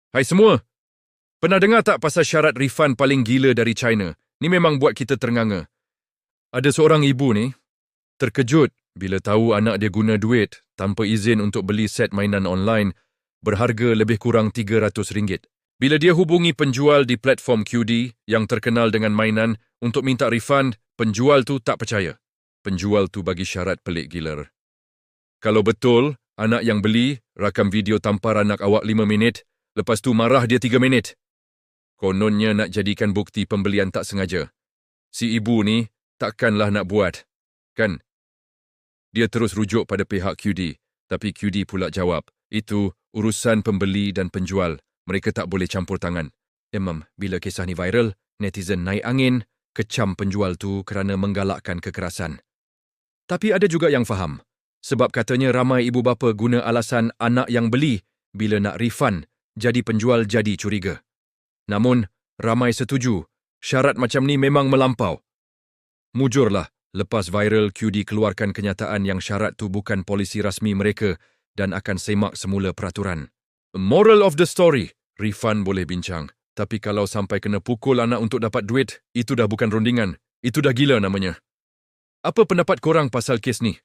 Hai semua, pernah dengar tak pasal syarat refund paling gila dari China? Ni memang buat kita ternganga. Ada seorang ibu ni, terkejut bila tahu anak dia guna duit tanpa izin untuk beli set mainan online berharga lebih kurang RM300. Bila dia hubungi penjual di platform QD yang terkenal dengan mainan untuk minta refund, penjual tu tak percaya. Penjual tu bagi syarat pelik gila. Kalau betul, anak yang beli rakam video tampar anak awak 5 minit, lepas tu marah dia 3 minit. Kononnya nak jadikan bukti pembelian tak sengaja. Si ibu ni takkanlah nak buat, kan? Dia terus rujuk pada pihak QD, tapi QD pula jawab, itu urusan pembeli dan penjual. Mereka tak boleh campur tangan. Bila kisah ni viral, netizen naik angin, kecam penjual tu kerana menggalakkan kekerasan. Tapi ada juga yang faham, sebab katanya ramai ibu bapa guna alasan anak yang beli bila nak refund, jadi penjual jadi curiga. Namun, ramai setuju, syarat macam ni memang melampau. Mujurlah, lepas viral QD keluarkan kenyataan yang syarat tu bukan polisi rasmi mereka dan akan semak semula peraturan. Moral of the story, refund boleh bincang. Tapi kalau sampai kena pukul anak untuk dapat duit, itu dah bukan rundingan. Itu dah gila namanya. Apa pendapat korang pasal kes ni?